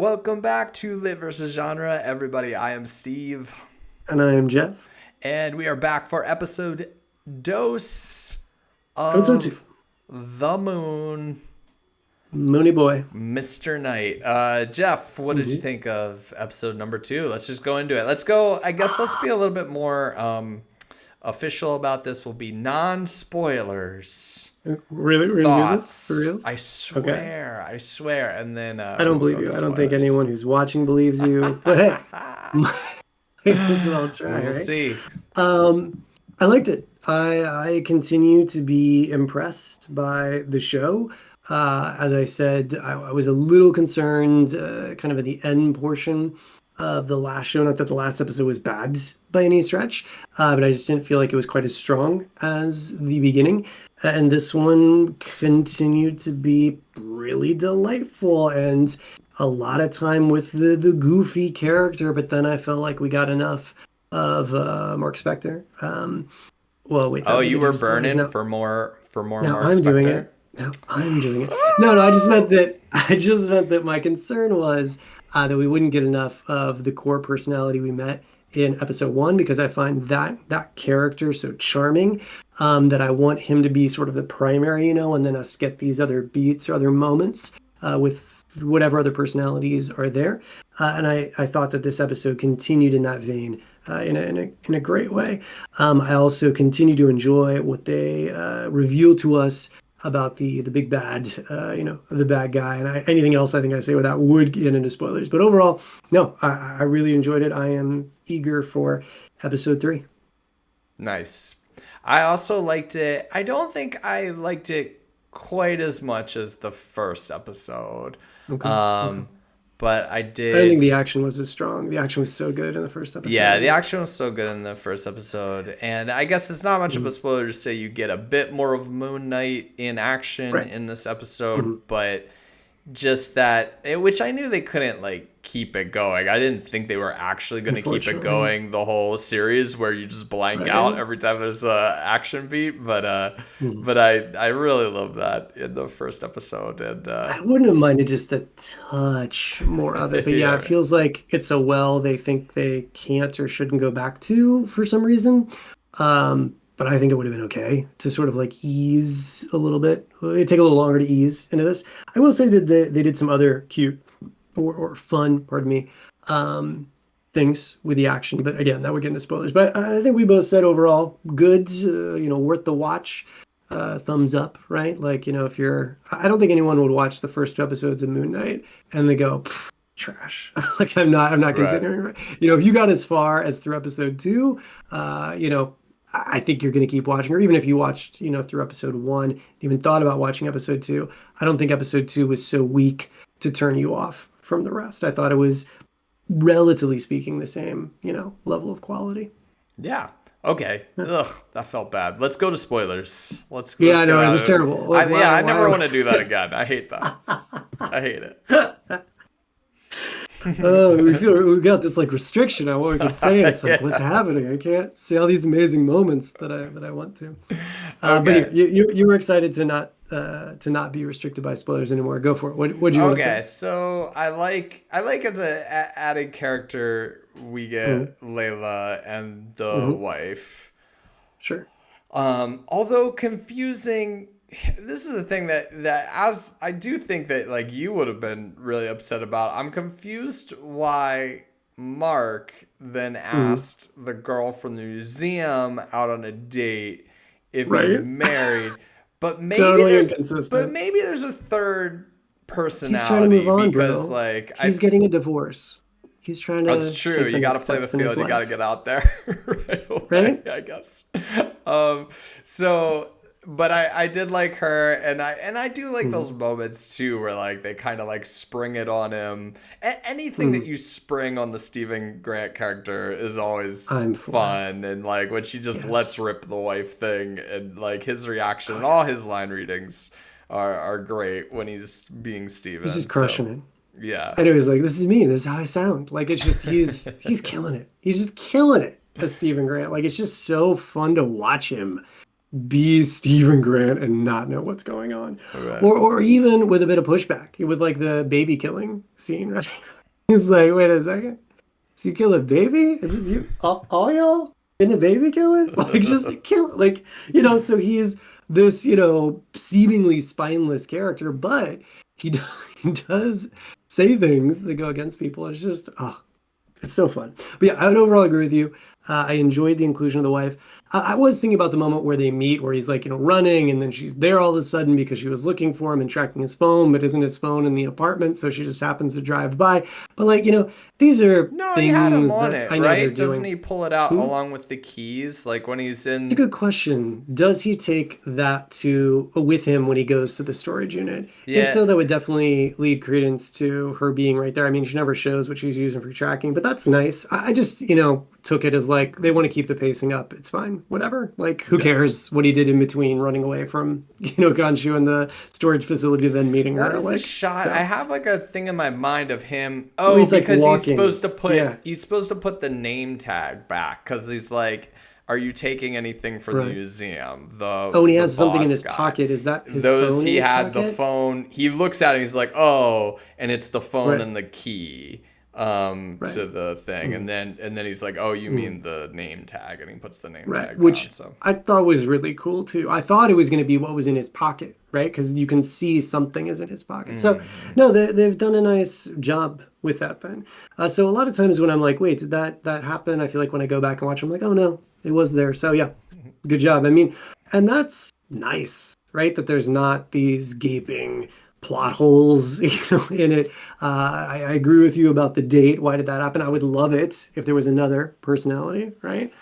Welcome back to Lit versus Genre, everybody. I am Steve, And I am Jeff. and we are back for episode dose Episode 2. of The Moon, Mooney Boy. Mr. Knight. Jeff, what did you Mhm. think of episode number 2? Let's just go into it. Let's go. I guess let's be a little bit more official about this. Will be non-spoilers. Really? We're going to do this? For Thoughts. reals? I Okay. swear. I swear. And then I don't we'll believe go to you. I don't think spoilers. anyone who's watching believes you. But hey, might as well try, We'll right? see. I liked it. I continue to be impressed by the show. As I said, I was a little concerned kind of at the end portion of the last show. Not that the last episode was bad by any stretch, but I just didn't feel like it was quite as strong as the beginning. And this one continued to be really delightful and a lot of time with the goofy character. But then I felt like we got enough of Mark Spector. Well, wait, that Oh, would be you getting were into spoilers burning now. for more Now Mark I'm doing Spector. it. Now I'm doing it. No, I just meant that my concern was that we wouldn't get enough of the core personality we met in episode one because I find that character so charming that I want him to be sort of the primary, and then us get these other beats or other moments with whatever other personalities are there. And I thought that this episode continued in that vein in a great way. I also continue to enjoy what they reveal to us about the big bad, the bad guy, and anything else I think I say with that would get into spoilers. But overall, no, I really enjoyed it. I am eager for episode 3. Nice. I also liked it. I don't think I liked it quite as much as the first episode. Okay, okay. Um, but I I don't think did. the action was as strong. The action was so good in the first Yeah, episode the that. action was so good in the first episode, and I guess it's not much of a Mhm. spoiler to say you get a bit more of Moon Knight in action Right. in this episode, Mhm. but just that, which I knew they couldn't like keep it going. I didn't think they were actually going to keep it Unfortunately, going the whole series where you just blank out right. every time there's a action beat. But Mhm. but I really love that in the first episode, and I wouldn't have minded just a touch more of it, but yeah, it yeah, feels like it's a well they think they can't or shouldn't go back to for some reason. But I think it would have been okay to sort of like ease a little bit. It'd take a little longer to ease into this. I will say that they did some other cute or fun, pardon me, um, things with the action. But again, that would get into spoilers. But I think we both said overall good, worth the watch. Thumbs up, right? Like, if I don't think anyone would watch the first 2 episodes of Moon Knight and they go, "Pff, trash." Like, I'm not right. continuing. Right? If you got as far as through episode 2, I think you're going to keep watching, or even if you watched, through episode 1, even thought about watching episode 2, I don't think episode 2 was so weak to turn you off from the rest. I thought it was, relatively speaking, the same, level of quality. Yeah. Okay. Ugh, that felt bad. Let's go to spoilers. Yeah, Let's I get know, it out was of it. terrible. Like, Yeah, I never why? want to do that again. I hate that. I hate it. We got this like restriction on what we can say, and it's like, what's Yeah. happening? I can't say all these amazing moments that I want to. But Okay. you were excited to not be restricted by spoilers anymore. Go for it. What do you want to say? Okay, so I like as a added character we Mm-hmm. get Layla and the Mm-hmm. wife. Sure. Although confusing, this is the thing that as I do think that like you would have been really upset about. I'm confused why Mark then Mm-hmm. asked the girl from the museum out on a date if he's Right. married. But maybe Totally there's but inconsistent. maybe there's a third He's trying to move personality on, because bro. like He's getting a divorce. He's trying that's to true. take the You got to next play the steps in his field. You got to life. get out there right away, Right? I guess. Um, so, but I did like her, and I do like Mm-hmm. those moments too, where like they kind of like spring it on him. Anything that Mm-hmm. you spring on the Stephen Grant character is always I'm for. fun, and like when she just lets Yes. rip the wife thing, and like his reaction and all his line readings are great when he's being He's Steven. just crushing So it. yeah. And it was like, this is me. This is how I sound. Like, it's just he's killing it. He's just killing it as Stephen Grant. Like, it's just so fun to watch him be Stephen Grant and not know what's going on. Right. Or even with a bit of pushback, with like the baby killing scene, right? He's like, wait a second. So you kill a baby? Is this you? All y'all in a baby killing? Like, just kill it. Like, so he's this, seemingly spineless character, but he, he does say things that go against people. It's just, it's so fun. But yeah, I would overall agree with you. I enjoyed the inclusion of the wife. I was thinking about the moment where they meet, where he's like, running, and then she's there all of a sudden because she was looking for him and tracking his phone, but isn't his phone in the apartment, so she just happens to drive by. But like, these are No, he had him things on that it, I know they're right? Doesn't doing. he pull it out Hmm? along with the keys, like when he's A in? good question. Does he take that to with him when he goes to the storage unit? If Yeah, so, that would definitely lead credence to her being right there. I mean, she never shows what she's using for tracking, but that's nice. I just, took it as like they want to keep the pacing up. It's fine, whatever. Like, who yeah. cares what he did in between running away from, Ganshu in the storage facility, then meeting What her? is the Like, shot? I so have like a thing in my mind of him. where Oh, he's like because walking. Yeah, he's supposed to put the name tag back because he's like, "Are you taking anything from the right. museum?" Oh, and he The has something in boss his guy. pocket. Is that his Those phone in he his had the pocket? phone. He looks at it. He's like, "Oh," and it's the phone Right, and the key right. to the thing, Mm, and then he's like, "Oh, you mm. mean the name tag?" And he puts the name Right, tag down. which So I thought was really cool too. I thought it was going to be what was in his pocket, right? Because you can see something is in his pocket. So, mm, no, they've done a nice job with that then. So a lot of times when I'm like, wait, did that happen? I feel like when I go back and watch, I'm like, oh no, it was there. So yeah, good job. I mean, and that's nice, right? That there's not these gaping plot holes, in it. I agree with you about the date. Why did that happen? I would love it if there was another personality, right?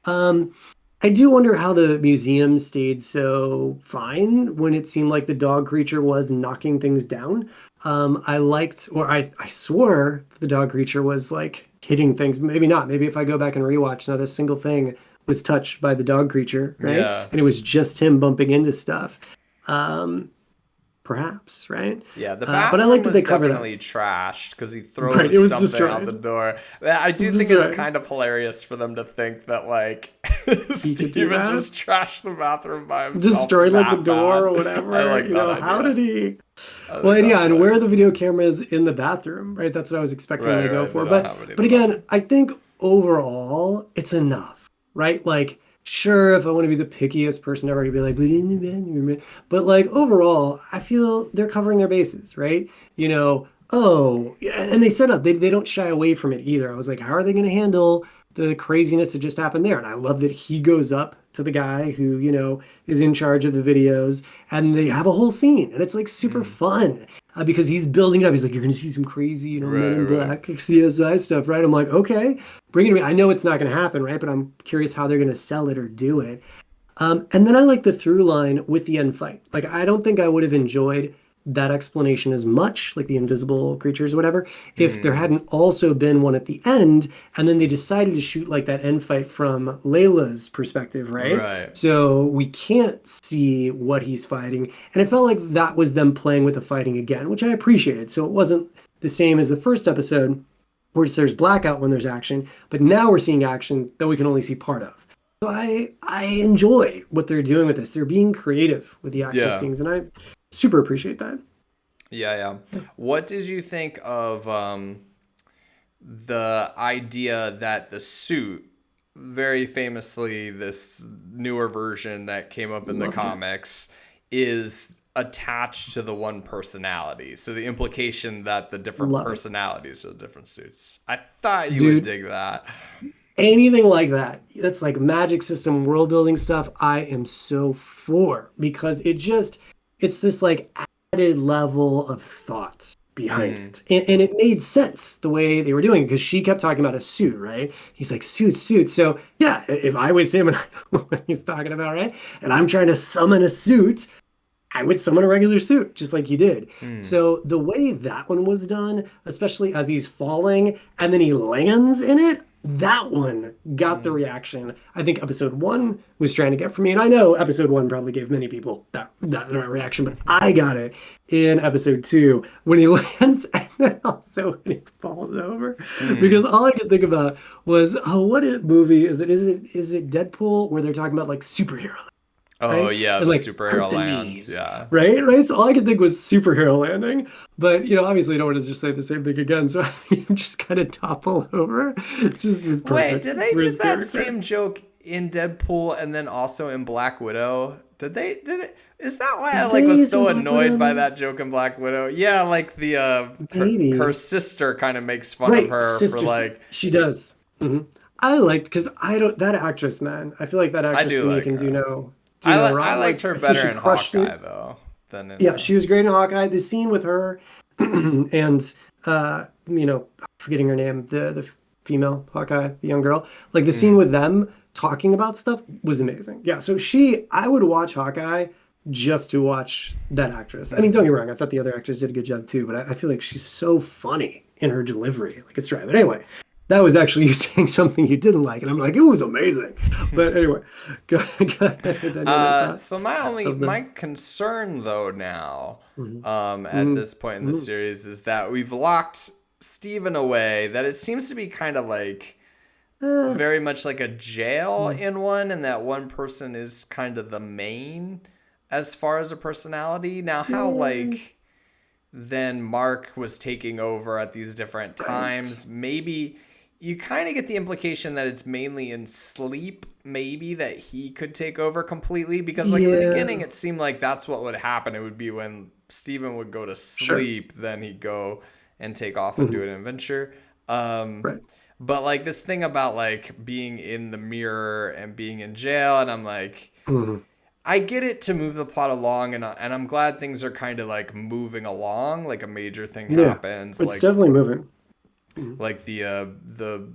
Um, I do wonder how the museum stayed so fine when it seemed like the dog creature was knocking things down. I liked, or I swore the dog creature was like hitting things. Maybe not. Maybe if I go back and rewatch, not a single thing was touched by the dog creature, right? yeah. And it was just him bumping into stuff. Um, Perhaps, right? Yeah, the But I like bathroom that they was cover that. definitely trashed because he Right, throws it was something out the destroyed. door. I It do was think it's destroyed. kind of hilarious for them to think that like He could do Steven that. just trashed the bathroom by himself Destroyed like the that door bad. or I whatever. like that How idea. did he? I Well, think and yeah, that's and where are the nice. video cameras in the bathroom, right? That's what I was expecting them Right, to go right. They for. don't But have any in but the again, bathroom. I think overall it's enough, right? Like, sure, if I want to be the pickiest person ever, I'd be like, but in the bathroom. But like overall, I feel they're covering their bases, right? Oh, yeah, and they set up, they don't shy away from it either. I was like, how are they going to handle the craziness that just happened there? And I love that he goes up to the guy who, is in charge of the videos, and they have a whole scene, and it's like super Mm. fun because he's building it up. He's like, you're going to see some crazy, Men Right, in right. Black, CSI stuff, right? I'm like, okay, bring it to me. I know it's not going to happen, right? But I'm curious how they're going to sell it or do it. And then I like the through line with the end fight. Like, I don't think I would have enjoyed that explanation as much, like the invisible creatures, or whatever, if there Mm. hadn't also been one at the end, and then they decided to shoot like that end fight from Layla's perspective, right? Right. So we can't see what he's fighting. And it felt like that was them playing with the fighting again, which I appreciated. So it wasn't the same as the first episode, where there's blackout when there's action, but now we're seeing action that we can only see part of. So I enjoy what they're doing with this. They're being creative with the action Yeah. scenes, and I super appreciate that. Yeah, yeah. What did you think of the idea that the suit, very famously, this newer version that came up in the Loved it. comics, is attached to the one personality? So the implication that the different Love it. personalities are the different suits. I thought you would Dude, dig that. anything like that, that's like magic system world building stuff, I am so for because it's this like added level of thought behind Mm, it. And it made sense the way they were doing it because she kept talking about a suit, right? He's like, suit, suit. So yeah, if I was him and I know what he's talking about, right? And I'm trying to summon a suit, I would summon a regular suit, just like you did. mm, So the way that one was done, especially as he's falling and then he lands in it, that one got the mm. reaction I think episode one was trying to get from me. And I know episode one probably gave many people that reaction, but I got it in episode two when he lands and then also when he falls over. Because Mm. all I could think about was, oh, what movie is it? Is it Deadpool where they're talking about like superheroes? Oh right? yeah, And the like hurt superhero the lands. knees, Yeah. right? Right. So all I could think was superhero landing, but obviously, I don't want to just say the same thing again. So I'm just kind of topple over. Just was Wait, perfect did they for use his that character. same joke in Deadpool and then also in Black Widow? Did it? Is that why I Did like they was use in so Black Widow? annoyed by that joke in Black Widow? Yeah, like the her Maybe. sister kind of makes fun of Right, her for sister. like She does. I liked because I don't that actress, man. I feel like that I actress do to me like can her. do no I wrong. liked Like her I feel better she in crushed Hawkeye it. though than in Yeah, she was great in Hawkeye. The scene with her and forgetting her name, the female Hawkeye, the young girl. Like the scene Mhm. with them talking about stuff was amazing. Yeah, so I would watch Hawkeye just to watch that actress. I mean, don't get me wrong, I thought the other actress did a good job too, but I feel like she's so funny in her delivery. Like it's driving. Anyway, that was actually you saying something you didn't like, and I'm like, it was amazing. But anyway, go ahead with any other thoughts So of my this. concern though now, Mhm. at Mhm. this point in the Mhm. series is that we've locked Steven away. That it seems to be kind of like Uh, very much like a jail mm, in one, and that one person is kind of the main as far as a personality. Now, how yeah, like then Mark was taking over at these different right. times. Maybe you kind of get the implication that it's mainly in sleep, maybe that he could take over completely. Because, like, in the beginning, Yeah, it seemed like that's what would happen. It would be when Steven would go to sure. sleep, then he'd go and take off and do Mhm. an adventure. Um, Right. but, like, this thing about, like, being in the mirror and being in jail, and I'm like, Mhm. I get it to move the plot along, and I'm glad things are kind of like moving along. Like a major thing Yeah, happens, it's definitely moving. Mhm. like the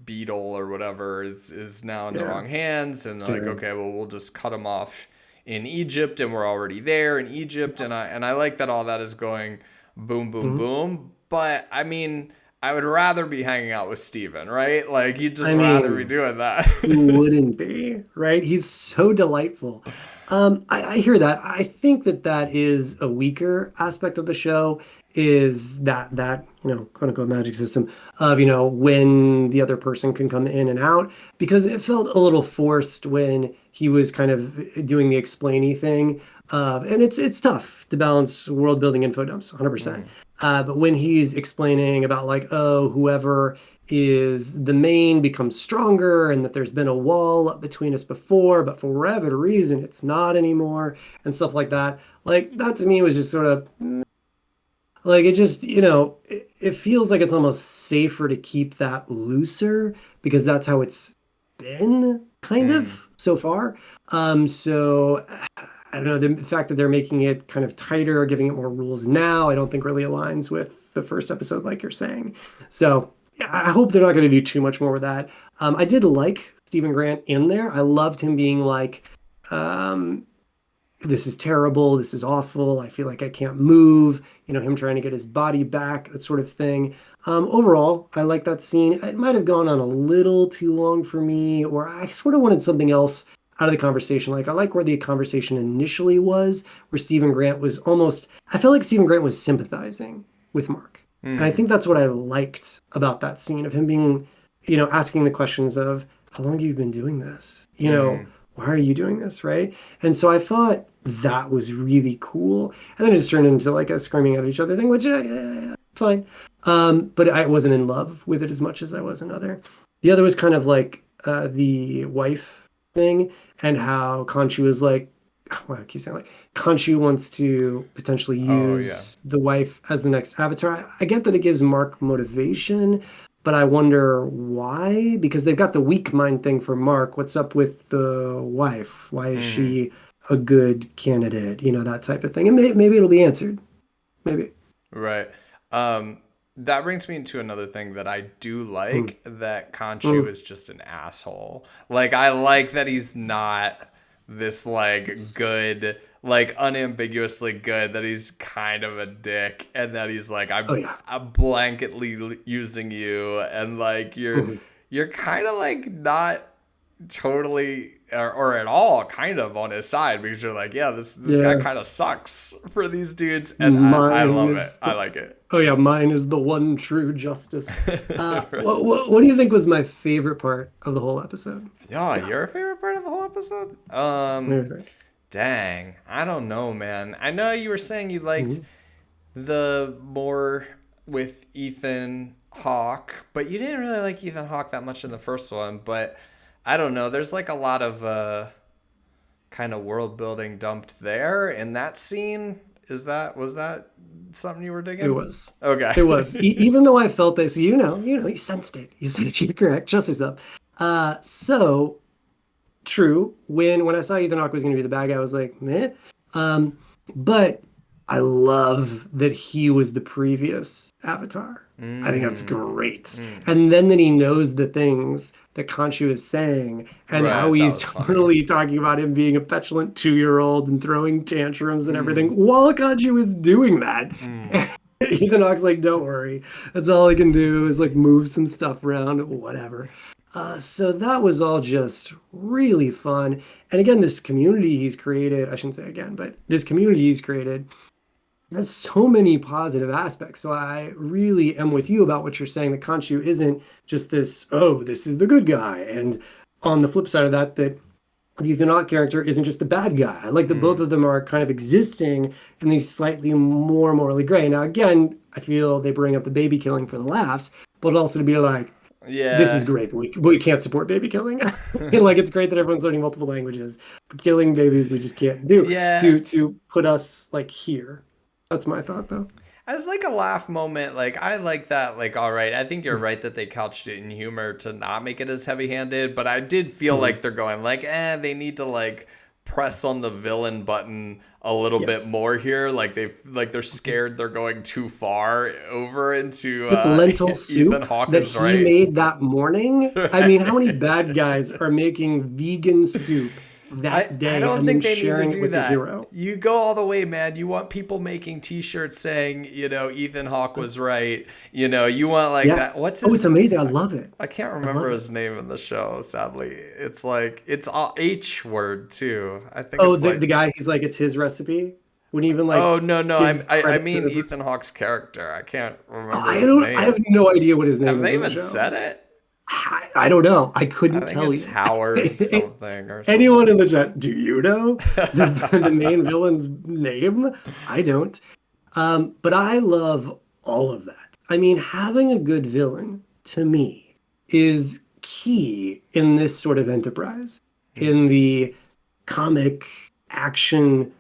beetle or whatever is now in the Yeah, wrong hands, and like scary. okay, well we'll just cut him off in Egypt, and we're already there in Egypt, and I like that all that is going boom boom Mhm. boom. But I mean, I would rather be hanging out with Steven, right? Like you'd I just rather be mean, doing that. who wouldn't be, right? He's so delightful. I hear that. I think that is a weaker aspect of the show is that quote unquote magic system of when the other person can come in and out because it felt a little forced when he was kind of doing the explainy thing. And it's tough to balance world building info dumps 100%. Mhm. But when he's explaining about like, oh, whoever is the main becomes stronger and that there's been a wall up between us before, but for whatever reason, it's not anymore and stuff like that. Like that to me was just sort of like it just, it feels like it's almost safer to keep that looser because that's how it's been kind Mhm. of so far. So I don't know, the fact that they're making it kind of tighter, giving it more rules now, I don't think really aligns with the first episode, like you're saying. So yeah, I hope they're not going to do too much more with that. I did like Stephen Grant in there. I loved him being like, um, this is terrible, this is awful, I feel like I can't move, him trying to get his body back, that sort of thing. Overall, I like that scene. It might have gone on a little too long for me, or I sort of wanted something else out of the conversation. Like I like where the conversation initially was, where Stephen Grant was almost, I felt like Stephen Grant was sympathizing with Mark. And I think Mhm. that's what I liked about that scene of him being, asking the questions of, how long have you been doing this? Mhm. Why are you doing this? Right. And so I thought that was really cool. And then it just turned into like a screaming at each other thing, which fine. But I wasn't in love with it as much as I was another. The other was kind of like the wife thing and how Khonshu is like, well, I keep saying like Khonshu wants to potentially Oh yeah. use the wife as the next avatar. I get that it gives Mark motivation, but I wonder why, because they've got the weak mind thing for Mark. What's up with the wife? Why is Mhm. she a good candidate? That type of thing. And maybe it'll be answered. Maybe. Right. Um, that brings me to another thing that I do Mm, like that Khonshu mm. is just an asshole. Like I like that he's not this like Yes. good, like unambiguously good, that he's kind of a dick and that he's like Oh yeah. I'm blanketly using you and like Mhm. you're kind of like not totally or at all kind of on his side because you're like, yeah, this guy Yeah. kind of sucks for these dudes, and I Mine love it. is I the like it. Oh yeah, mine is the one true justice. What do you think was my favorite part of the whole episode? Yeah, Go. your favorite part of the whole episode? What do you think? Dang, I don't know, man. I know you were saying you liked Mhm. the more with Ethan Hawke, but you didn't really like Ethan Hawke that much in the first one. But I don't know. There's like a lot of kind of world building dumped there in that scene. Was that something you were It digging? was. It was. Okay. Even though I felt this, you sensed it. You sensed it. You're correct. Trust yourself. So true. When I saw Ethan Hawke was going to be the bad guy, I was like, meh. But I love that he was the previous Avatar. I think that's Mm, great. mm. And then that he knows the things that Khonshu is saying and how Right, that he's was funny. totally talking about him being a petulant 2-year-old and throwing tantrums and everything Mm, while Khonshu is doing that. mm. Ethan Hawke's like, don't worry. That's all I can do is like move some stuff around, whatever. So that was all just really fun. And again, this community he's created, I shouldn't say again, but this community he's created has so many positive aspects. So I really am with you about what you're saying that Khonshu isn't just this, oh, this is the good guy. And on the flip side of that, that the Ethan character isn't just the bad guy. I like that both Mm. of them are kind of existing in these slightly more morally gray. Now, again, I feel they bring up the baby killing for the laughs, but also to be like, this is Yeah. great, but we can't support baby killing. Like it's great that everyone's learning multiple languages, but killing babies we just can't do. Yeah. To put us like here. That's my thought though. As like a laugh moment, like I like that. Like, all right, I think you're right that they couched it in humor to not make it as heavy-handed, but I did feel Mhm. like they're going like, they need to like press on the villain button a little bit Yes. more here. Like they're scared they're going too far over into With lentil Ethan soup Hawke that is he right. made that morning. I mean, how many Right. bad guys are making vegan soup that I day don't and then think they need to sharing it do with the that. hero? You go all the way, man. You want people making T-shirts saying, Ethan Hawke was right. You want like Yeah. that. What's Oh, his? it's amazing. I love it. I can't I love remember it. his name in the show. Sadly, it's like it's all H word too. I think Oh, it's the like. guy, he's like, it's his recipe. When he even like Oh no no gives I credit to mean the Ethan person. Hawke's character. I can't Oh, remember his I have name. no idea what his name Have is they in the even show. said it? I don't know. I I couldn't think tell it's you. Howard something or Anyone something. in the chat, do you know the main villain's name? I don't. But I love all of that. I mean, having a good villain to me is key in this sort of enterprise, in the comic action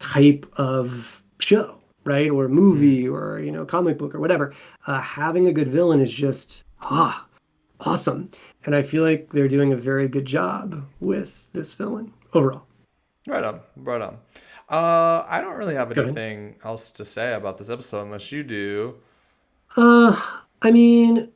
type of show, right? Or Hmm. movie or, comic book or whatever. Having a good villain is just awesome. And I feel like they're doing a very good job with this villain overall. Right on, right on. I don't really have Go ahead. anything else to say about this episode unless you do. Uh, I mean,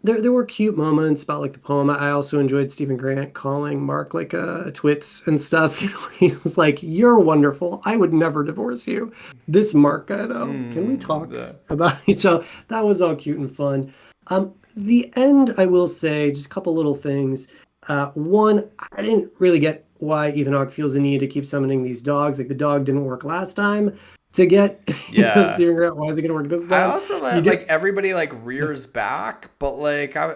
there were cute moments about like the poem. I also enjoyed Stephen Grant calling Mark like a twits and stuff. He's like, "You're wonderful. I would never divorce you." This Mark guy though, can we talk The about it? So that was all cute and fun. The end, I will say, just a couple little things. One, I didn't really get why Ethan Hawke feels the need to keep summoning these dogs. Like the dog didn't work last time. To get, yeah. Stephen Grant, why is it gonna work this I time? also You let like get, everybody like yeah. rears back, but like I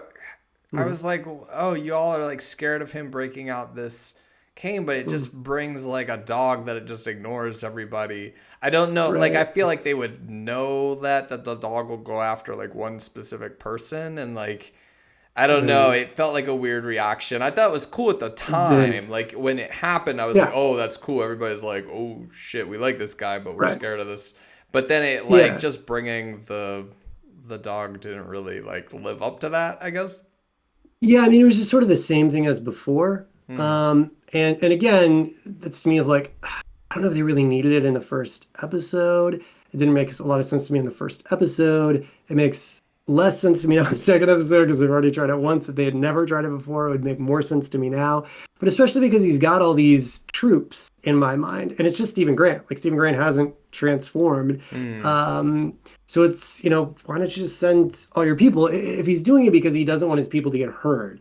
Mhm. was like, oh, you all are like scared of him breaking out this cane, but it Mhm. just brings like a dog that it just ignores everybody. I don't know, like I Right. feel like they would know that the dog will go after like one specific person and like I don't know. Right. It felt like a weird reaction. I thought it was cool at the It did. time. Like when it happened, I was like, Yeah. "Oh, that's cool." Everybody's like, "Oh shit, we like this guy, but we're Right. scared of this." But then it like Yeah. just bringing the dog didn't really like live up to that, I guess. Yeah. I mean, it was just sort of the same thing as before. Hmm. And again, that's to me of like, I don't know if they really needed it in the first episode. It didn't make a lot of sense to me in the first episode. It makes less sense to me on the second episode because they've already tried it once. If they had never tried it before, it would make more sense to me now. But especially because he's got all these troops in my mind, and it's just Stephen Grant. Like Stephen Grant hasn't transformed. Hmm. So it's, why don't you just send all your people? If he's doing it because he doesn't want his people to get hurt,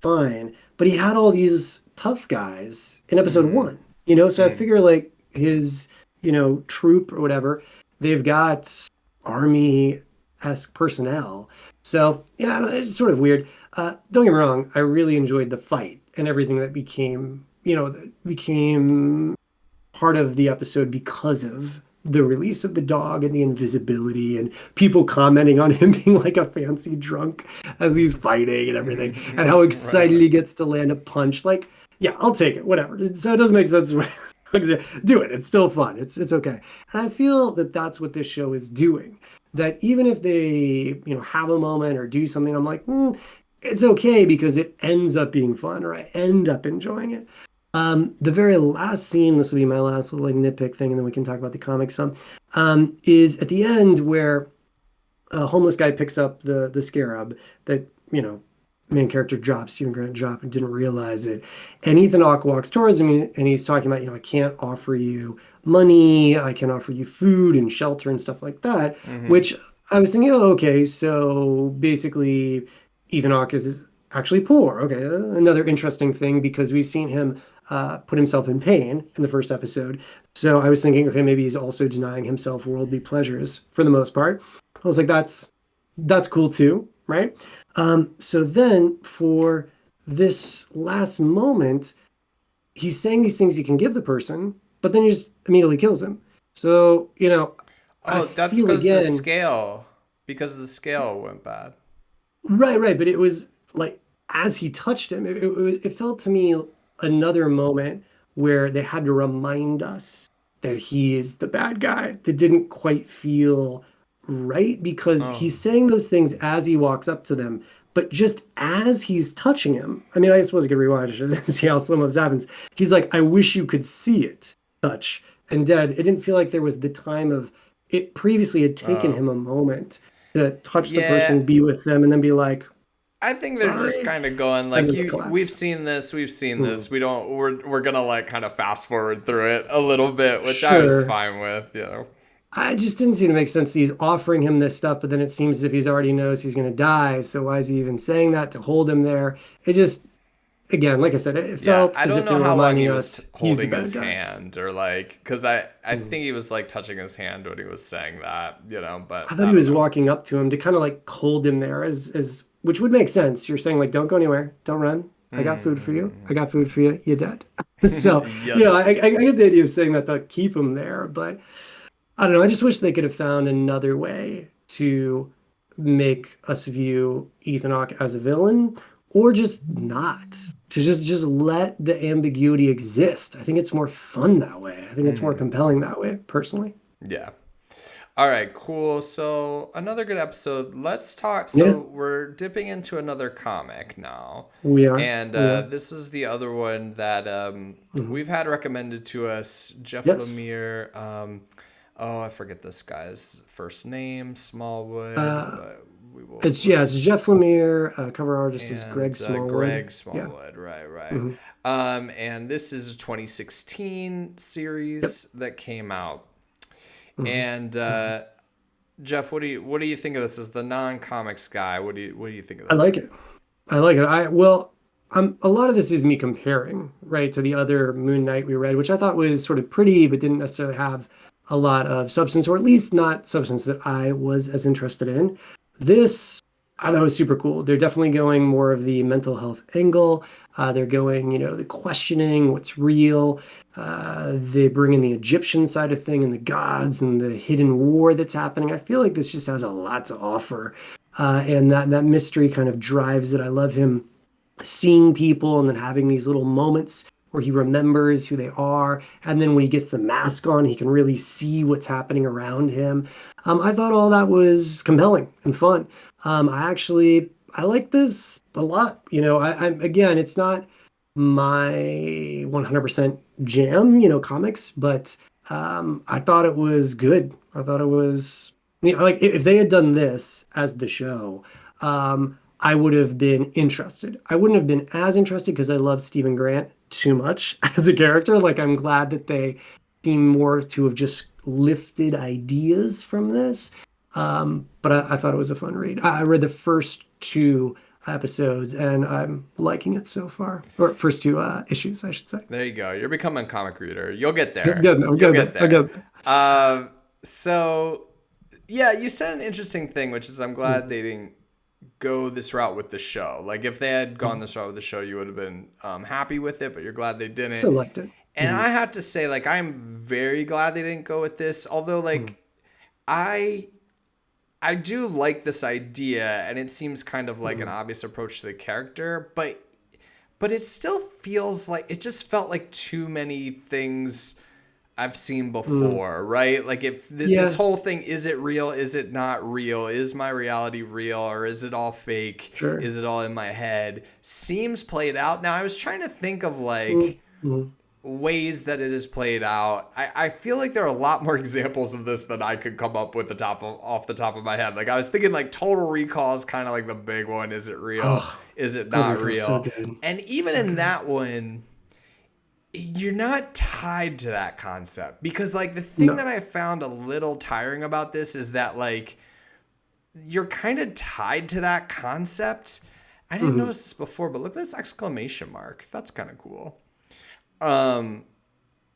fine. But he had all these tough guys in episode Mm-hmm. one, you know? So I Mm. figure like his, troop or whatever, they've got army-esque personnel. So yeah, it's sort of weird. Don't get me wrong, I really enjoyed the fight and everything that became part of the episode because of the release of the dog and the invisibility and people commenting on him being like a fancy drunk as he's fighting and everything and how Right, excited right. he gets to land a punch. Like, yeah, I'll take it, whatever. So it doesn't make sense. Do it. It's still fun. It's okay. And I feel that that's what this show is doing. That even if they, have a moment or do something, I'm like, it's okay because it ends up being fun or I end up enjoying it. The very last scene, this will be my last little like nitpick thing, and then we can talk about the comics some, is at the end where a homeless guy picks up the scarab that, main character dropped, Stephen Grant dropped and didn't realize it. And Ethan Hawke walks towards him and he's talking about, I can't offer you money, I can offer you food and shelter and stuff like that, Mm-hmm. which I was thinking, oh, okay, so basically Ethan Hawke is actually poor. Okay, another interesting thing because we've seen him put himself in pain in the first episode. So I was thinking, okay, maybe he's also denying himself worldly pleasures for the most part. I was like, that's cool too, right? So then for this last moment, he's saying these things he can give the person, but then he just immediately kills him. So, I Oh, that's feel because the again, scale, because the scale went bad. right, but it was like as he touched him, it felt to me another moment where they had to remind us that he is the bad guy. That didn't quite feel right because Oh, he's saying those things as he walks up to them, but just as he's touching him. I mean, I suppose I could rewatch it and see how some of this happens. He's like, "I wish you could see it, touch." And dead. It didn't feel like there was the time of it previously had taken oh. him a moment to touch the Yeah, person, be with them, and then be like, I think they're just sorry, kind of going and like then they you. We've collapse. seen this. We've seen Hmm. this. We don't. We're gonna like kind of fast forward through it a little bit, which I was Sure. fine with. You know. I just didn't seem to make sense. He's offering him this stuff, but then it seems as if he's already knows he's going to die. So why is he even saying that to hold him there? It just, again, like I said, it Yeah, felt I as don't if they know were how long reminding he was us he's the holding bad his guy. hand or like, because I Hmm. think he was like touching his hand when he was saying that. You know, but I thought I he don't was know. walking up to him to kind of like hold him there as which would make sense. You're saying like, don't go anywhere, don't run. I got food for you. I got food for you. You're dead. So, Yeah. I get the idea of saying that to keep him there, but I don't know. I just wish they could have found another way to make us view Ethan Hawke as a villain, or just not. To just let the ambiguity exist. I think it's more fun that way. I think it's more compelling that way, personally. Yeah. All right, cool. So, another good episode. Let's talk. Yeah, So, we're dipping into another comic now. we are. And We are. this is the other one that Hmm. we've had recommended to us. Jeff Yes. Lemire. Oh, I forget this guy's first name. Smallwood. Uh, But we will. it's Let's Jeff Lemire. Cover artist is Greg and Smallwood. Greg Yeah. Smallwood. Right, right. Hmm. And this is a 2016 Yep. series that came out. Hmm. And Hmm. Jeff, what do you think of this as the non-comics guy? What do you think of I this like thing? it. I like it. A lot of this is me comparing, right, to the other Moon Knight we read, which I thought was sort of pretty, but didn't necessarily have a lot of substance, or at least not substance that I was as interested in. This I thought was super cool. They're definitely going more of the mental health angle. They're going, the questioning what's real. They bring in the Egyptian side of thing and the gods and the hidden war that's happening. I feel like this just has a lot to offer. And that mystery kind of drives it. I love him seeing people and then having these little moments where he remembers who they are. And then when he gets the mask on, he can really see what's happening around him. I thought all that was compelling and fun. I like this a lot. Again, it's not my 100% jam, comics, but I thought it was good. I thought it was, like if they had done this as the show, I would have been interested. I wouldn't have been as interested because I love Stephen Grant too much as a character. Like I'm glad that they seem more to have just lifted ideas from this. But I thought it was a fun read. I read the first two episodes, and I'm liking it so far. Or first two issues, I should say. There you go. You're becoming a comic reader. You'll get I'm there. good. I'm You'll good. get I'm there. good. So yeah, you said an interesting thing, which is I'm glad Mm, they didn't go this route with the show. Like if they had gone mm. this route with the show, you would have been happy with it, but you're glad they didn't. Still liked it. And Mm, I have to say, like, I'm very glad they didn't go with this. Although, mm, like, I I do like this idea, and it seems kind of like an mm, obvious approach to the character, but it still feels like it just felt like too many things I've seen mm. before, right? Like if this Yeah, whole thing, is it real? Is it not real? Is my reality real, or is it all fake? sure. Is it all in my head? Seems played out. Now I was trying to think of Mm, like mm. ways that it is played out. I feel like there are a lot more examples of this than I could come up with off the top of my head. Like I was thinking like Total Recall is kind of like the big one. Is it real? Oh, Is it Total not Recall, so real? good. And even So in good. that one, you're not tied to that concept because like the thing that No. I found a little tiring about this is that like you're kind of tied to that concept. I didn't Mm, notice this before, but look at this exclamation mark. That's kind of cool. Um,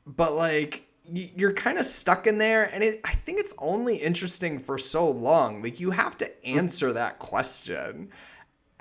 but like you're kind of stuck in there, and I think it's only interesting for so long. Like you have to mm. answer that question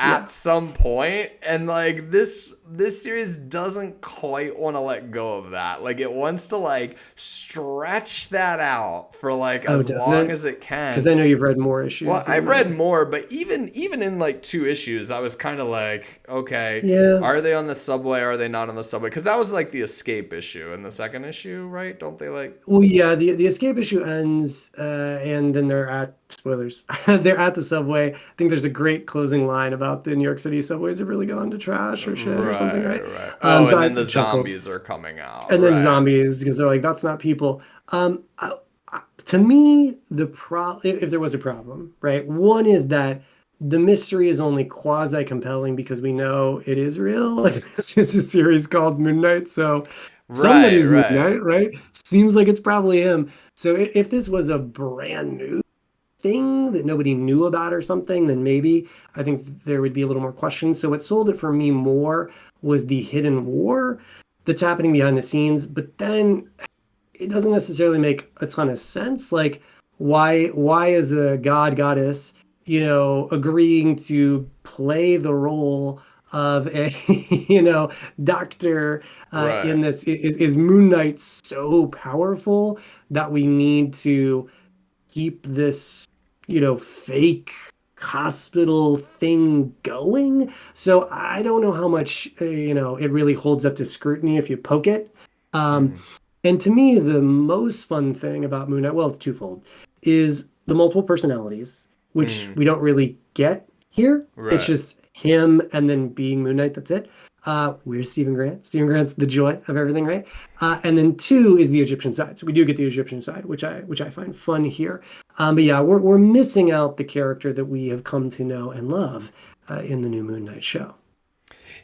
Yeah. at some point, and like this series doesn't quite want to let go of that. Like it wants to like stretch that out for like Oh, as does long it? as it Because can. I know you've read more Well, issues than I've read me. more, but even in like 2 issues, I was kind of like, okay, Yeah. are they on the subway? Are they not on the subway? Because that was like the escape issue in the second issue, right? Don't they like? Well, yeah, the escape issue ends, and then they're at spoilers. They're at the subway. I think there's a great closing line about the New York City subways have really gone to trash or shit or something, Right, right? right. Oh, So and I then the chuckled. zombies are coming out. And then Right. zombies because they're like, that's not people. To me, if there was a problem, right? One is that the mystery is only quasi compelling because we know it is real. Like this is a series called Moon Knight, so Right, somebody's Moon right. Knight, right? Seems like it's probably him. So if this was a brand new thing that nobody knew about or something, then maybe I think there would be a little more questions. So what sold it for me more was the hidden war that's happening behind the scenes, but then it doesn't necessarily make a ton of sense. Like, why is a goddess, agreeing to play the role of a, doctor Right. in this? Is Moon Knight so powerful that we need to keep this, fake hospital thing going? So I don't know how much, it really holds up to scrutiny if you poke it. Um, Mm, and to me, the most fun thing about Moon Knight, well, it's twofold, is the multiple personalities, which mm, we don't really get here. It's right. just him and then being Moon Knight. That's it. Where's Stephen Grant? Stephen Grant's the joy of everything, right? And then two is the Egyptian side. So we do get the Egyptian side, which I find fun here. But yeah, we're missing out the character that we have come to know and love in the new Moon Knight show.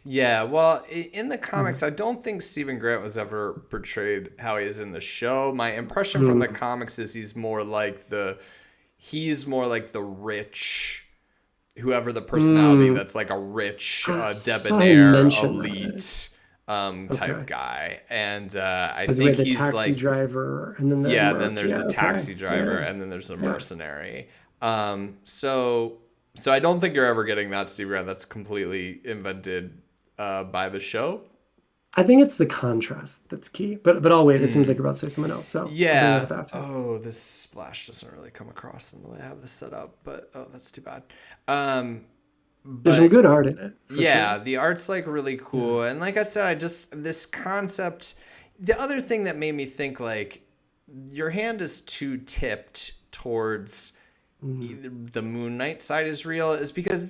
Yeah, well, in the Mm, comics, I don't think Stephen Grant was ever portrayed how he is in the show. My impression from the mm, comics is he's more like the rich, whoever the personality mm. that's like a rich, Somebody debonair, mentioned that. elite type Okay. guy. And I Because we think had the he's taxi like, driver and then the yeah, then merc. there's Yeah, the okay. taxi driver, Yeah. and then there's the Yeah. mercenary. So I don't think you're ever getting that Steve Grant. That's completely invented by the show. I think it's the contrast that's key. But I'll wait. It seems like Mm. you're about to say something else, so I'll bring that Yeah. up after. Oh, this splash doesn't really come across in the way I have this set up, but oh, that's too bad. There's some But good art in it, for yeah, sure. the art's like really Yeah. cool, and like I said, I just this concept. The other thing that made me think like your hand is too tipped towards Mm. either the Moon Knight side is real is because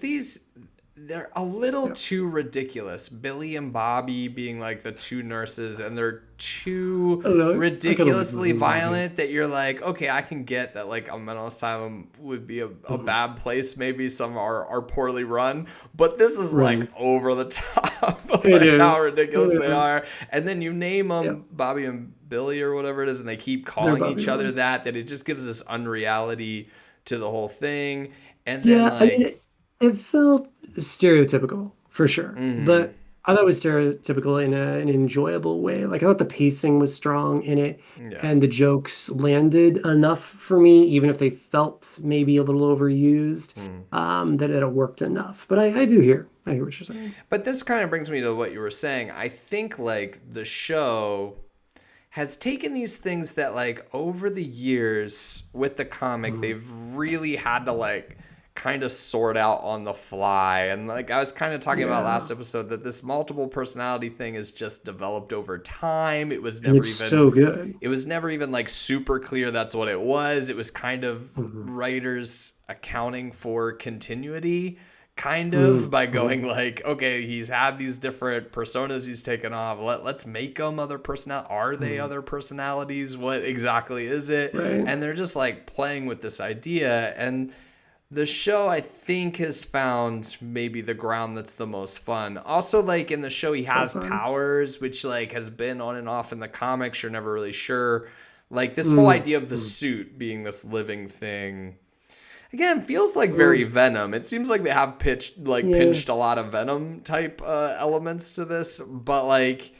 they're a little Yeah. too ridiculous. Billy and Bobby being like the two nurses, and they're too I don't know. I kind of like ridiculously Billy and Bobby. violent that you're like, okay, I can get that like a mental asylum would be a Mhm. bad place. Maybe some are poorly run, but this is like Right. over the top, It like how is. ridiculous It they is. are. And then you name Yeah. them Bobby and Billy or whatever it is, and they keep They're calling Bobby each and other Billy. that it just gives this unreality to the whole thing. And then Yeah, I mean, like It felt stereotypical for sure, Mm, but I thought it was stereotypical in an enjoyable way. Like I thought the pacing was strong in it, yeah. and the jokes landed enough for me, even if they felt maybe a little overused, Mm. that it worked enough. But I hear what you're saying. But this kind of brings me to what you were saying. I think like the show has taken these things that like over the years with the comic Mm. they've really had to like kind of sort out on the fly. And like I was kind of talking about last Yeah, episode that this multiple personality thing is just developed over time. and it's so good. It was never even like super clear that's what it was. It was kind of Mhm. writers accounting for continuity kind of Mm, by mhm. going like, okay, he's had these different personas he's taken off. Let's make them other personal. Are they Mm. other personalities? What exactly is it? Right. And they're just like playing with this idea. And the show, I think, has found maybe the ground that's the most fun. Also, like in the show, he So has fun. powers, which like has been on and off in the comics. You're never really sure. Like this whole Mm, idea of the mm, suit being this living thing again feels like very mm. Venom. It seems like they have Yeah, pinched a lot of Venom type elements to this, but like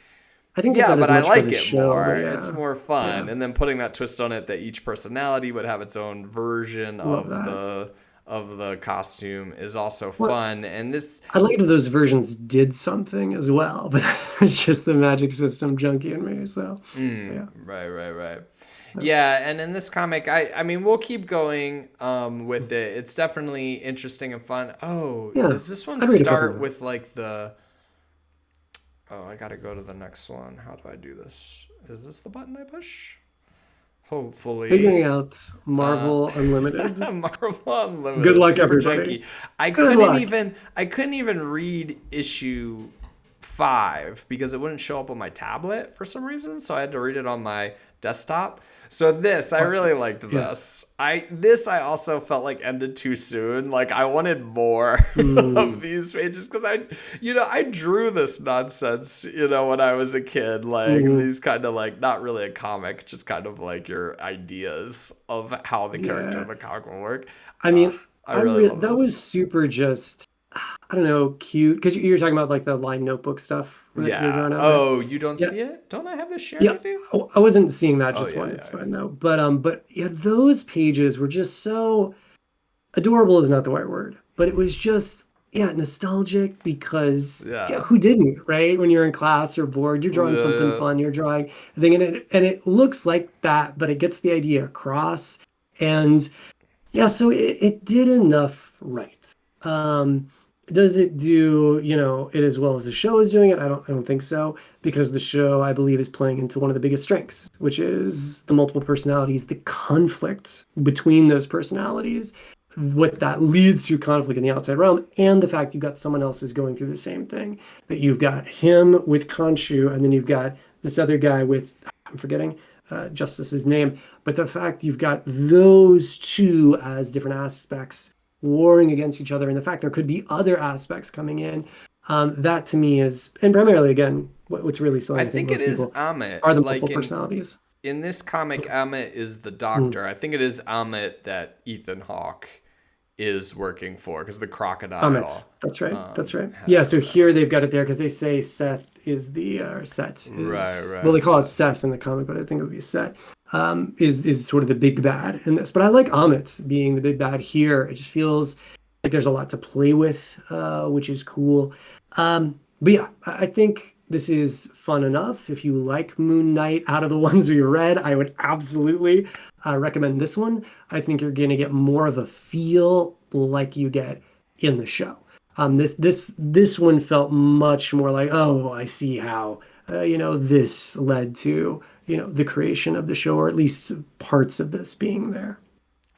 I didn't get yeah, that but as I much for like the it show, more. but It's yeah, more fun, yeah, and then putting that twist on it that each personality would have its own version love that. of the costume is also Well, fun. And this I like it if those versions did something as well, but it's just the magic system junkie in me. So, yeah, right. yeah, Yeah, and in this comic, I mean, we'll keep going with it. It's definitely interesting and fun. Oh, yeah. does this one I'd read a couple start more. with like the? Oh, I gotta go to the next one. How do I do this? Is this the button I push? Figuring Hopefully. out Uh, Marvel Unlimited. Marvel Good Unlimited, luck, super everybody. janky. Good luck. I couldn't even read issue 5 because it wouldn't show up on my tablet for some reason, so I had to read it on my desktop. So this, I What? really liked Yeah. this. I also felt like ended too soon. Like I wanted more of Mm, these pages because I drew this nonsense, when I was a kid. Like mm, these kind of like not really a comic, just kind of like your ideas of how the character of yeah. the comic will work. I mean, I really love that this. was super just, I don't know, cute. Because you're talking about like the line notebook stuff that you're Yeah. drawing out there. Oh, you don't Yeah, see it? Don't I have this shared yeah. with you? I wasn't seeing that Oh just yeah, one. It's yeah, yeah. fine though. But yeah, those pages were just so adorable is not the right word, but it was just yeah, nostalgic because yeah, Yeah. who didn't, right? When you're in class, you're bored, you're drawing something Uh, fun, you're drawing a thing, and it looks like that, but it gets the idea across. And yeah, so it did enough right. Um, does it do, it as well as the show is doing it? I don't think so, because the show, I believe, is playing into one of the biggest strengths, which is the multiple personalities, the conflict between those personalities, what that leads to conflict in the outside realm, and the fact you've got someone else who's going through the same thing. That you've got him with Khonshu, and then you've got this other guy with, I'm forgetting Justice's name, but the fact you've got those two as different aspects warring against each other, and the fact there could be other aspects coming in, that to me is, and primarily again, what's really I selling, I think, think it most is people Amit. are the multiple Like personalities. in this comic, Amit is the Mm. doctor. I think it is Amit that Ethan Hawke is working for because the Amit. crocodile That's right. That's right. had Yeah. a So here they've got it there because they say Seth is Set right, is well, they right. call it So, Seth in the comic, but I think it would be Set. Is sort of the big bad in this. But I like Amit being the big bad here. It just feels like there's a lot to play with, which is cool. But yeah, I think this is fun enough. If you like Moon Knight out of the ones we read, I would absolutely recommend this one. I think you're going to get more of a feel like you get in the show. This one felt much more like, oh, I see how this led to the creation of the show, or at least parts of this being there.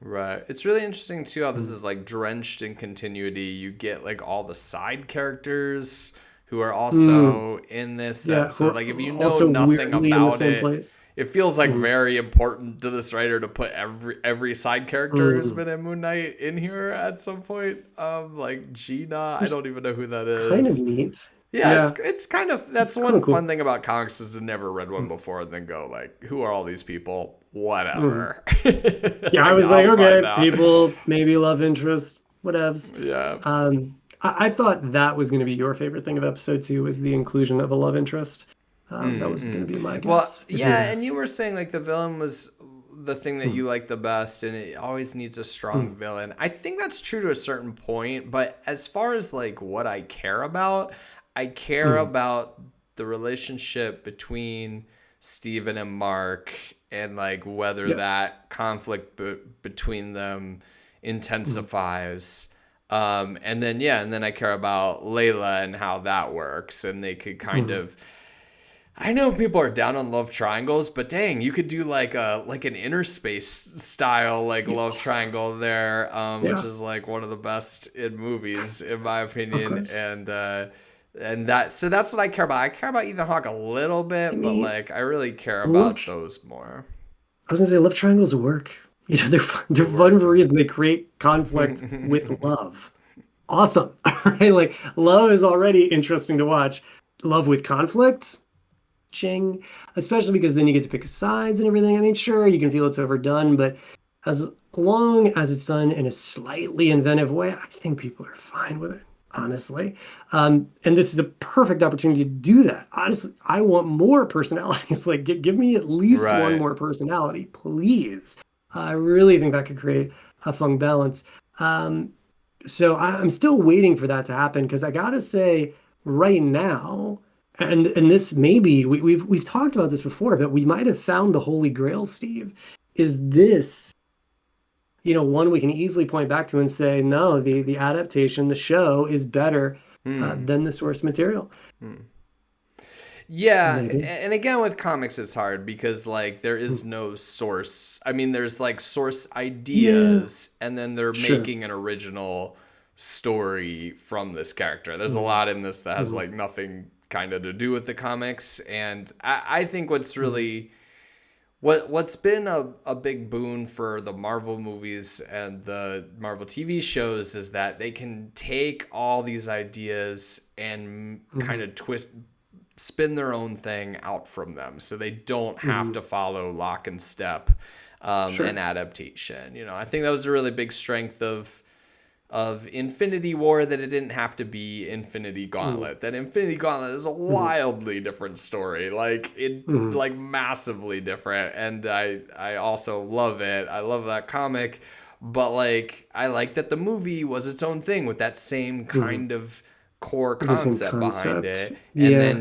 right. It's really interesting too how this Mm. is like drenched in continuity. You get like all the side characters who are Mm, also in this yeah, that who so are like if you know also nothing weirdly in the about same it, place. it feels like Mm, very important to this writer to put every side character who's mm. been in Moon Knight in here at some point. Like Gina, I Which is don't even know who that kind of is. neat. Yeah, Yeah, it's kind of it's that's kind one of fun cool. thing about comics is to never read one before and then go like, who are all these people? Mm. Whatever. Yeah, I Like was like, I'll find okay, out. people maybe love interest, whatevs. Yeah. I thought that was going to be your favorite thing of episode 2 was the inclusion of a love interest. That was going to be my Well, guess if you had yeah, and asked. you were saying like the villain was the thing that Mm, you like the best, and it always needs a strong mm, villain. I think that's true to a certain point, but as far as like what I care mm. about the relationship between Steven and Mark, and like whether Yes. that conflict between them Mm, intensifies. And then yeah, and then I care about Layla and how that works, and they could kind mm. of. I know people are down on love triangles, but dang, you could do like an inner space style like Yeah, love awesome. triangle there, which Yeah, is like one of the best in movies in my of opinion. course. And that so that's what I care about. I care about Ethan Hawke a little I bit, but mean, like I really care love. about those more. I was gonna say love triangles work. They're They fun work. for a reason. They create conflict with love. Awesome, right? Like love is already interesting to watch. Love with conflict, ching. Especially because then you get to pick sides and everything. I mean, sure, you can feel it's overdone, but as long as it's done in a slightly inventive way, I think people are fine with it. Honestly, and this is a perfect opportunity to do that. Honestly, I want more personalities. Like, give me at least one Right. more personality, please. I really think that could create a fun balance. Um, so I'm still waiting for that to happen because I gotta say, right now, and this maybe we've talked about this before, but we might have found the Holy Grail, Steve. Is this, one we can easily point back to and say, no, the adaptation, the show is better Hmm. than the source material. Hmm. Yeah, Maybe. and again with comics it's hard because like there Hmm. is no source. I mean, there's like source Yeah, ideas and then they're sure. making an original story from this character. There's a Hmm. lot in this that has Hmm. like nothing kind of to do with the comics, and I think what's Hmm. really what's been a big boon for the Marvel movies and the Marvel TV shows is that they can take all these ideas and kind Hmm. of spin their own thing out from them so they don't have Hmm. to follow lock and step an Sure. adaptation. I think that was a really big strength of Infinity War, that it didn't have to be Infinity Hmm. Gauntlet. That Infinity Gauntlet is a Hmm. wildly different story, Hmm. like massively different. And I also love it. I love that comic, but like I like that the movie was its own thing with that same Hmm. kind of core The same concept behind concept. it, Yeah,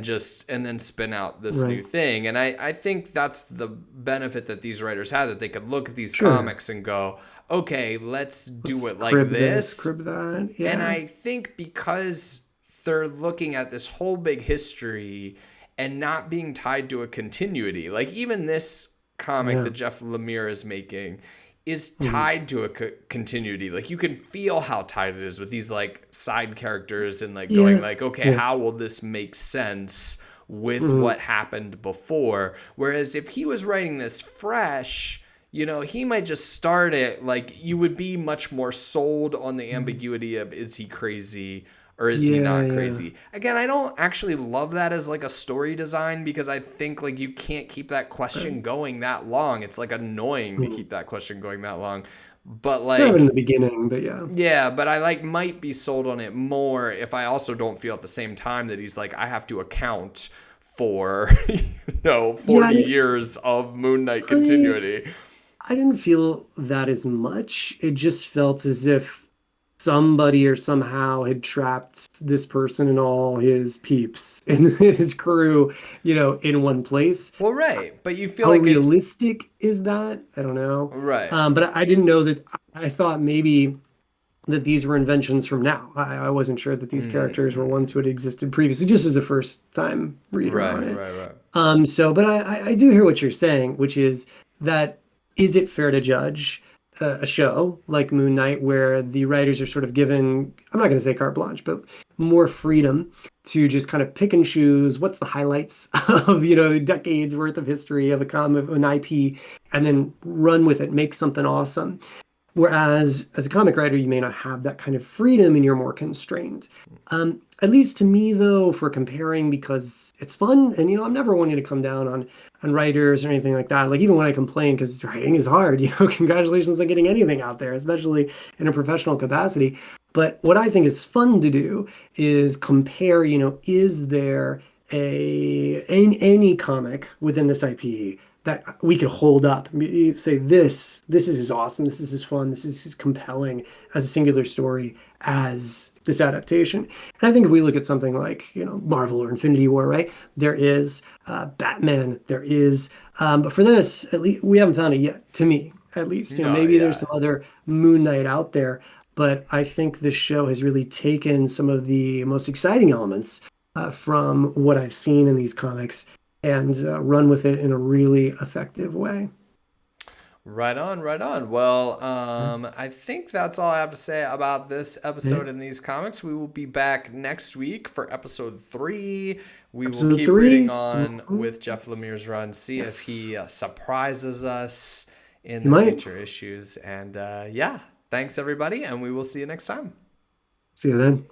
and then spin out this new right. thing. And I think that's the benefit that these writers had, that they could look at these Sure. comics and go, okay, let's do Let's it like crib this, this. crib that. And Yeah. I think because they're looking at this whole big history and not being tied to a continuity, like even this comic Yeah. that Jeff Lemire is making is Hmm. tied to a continuity. Like you can feel how tied it is with these like side characters, and like going Yeah. like, okay, Yeah. how will this make sense with Hmm. what happened before? Whereas if he was writing this fresh, he might just start it like you would be much more sold on the ambiguity of, is he crazy or is he Yeah, not yeah. crazy? Again, I don't actually love that as like a story design, because I think like you can't keep that question Right. going that long. It's like annoying to Hmm. keep that question going that long. But Not in like the beginning, but yeah. yeah, but I like might be sold on it more if I also don't feel at the same time that he's like, I have to account for 40 Yeah, years of Moon Knight I continuity. I didn't feel that as much. It just felt as if somebody or somehow had trapped this person and all his peeps and his crew, in one place. Well, right, but you feel How like it's realistic is that? I don't know. right. But I didn't know that. I thought maybe that these were inventions from now. I wasn't sure that these characters were ones who had existed previously, just as a first time reader Right, on it. right, right. But I do hear what you're saying, which is that is it fair to judge a show like Moon Knight where the writers are sort of given, I'm not going to say carte blanche, but more freedom to just kind of pick and choose what's the highlights of, decades worth of history of of an IP and then run with it, make something awesome. Whereas as a comic writer, you may not have that kind of freedom and you're more constrained. At least to me, though, for comparing, because it's fun, and I'm never wanting to come down on writers or anything like that. Like even when I complain, because writing is hard, congratulations on getting anything out there, especially in a professional capacity. But what I think is fun to do is compare, is there any comic within this IP that we could hold up and say this is as awesome, this is as fun, this is as compelling as a singular story as this adaptation. And I think if we look at something like Marvel or Infinity War, right, there is Batman, there is but for this, at least we haven't found it yet, to me at least. No, Maybe there's some yeah. other Moon Knight out there, but I think this show has really taken some of the most exciting elements from what I've seen in these comics and run with it in a really effective way. Right on, right on. Well, I think that's all I have to say about this Yeah. episode in these comics. We will be back next week for episode 3. We will Episode keep reading 3. on Mhm. with Jeff Lemire's run, see if Yes, he surprises us in you the might. future issues. And yeah, thanks everybody, and we will see you next time. See you then.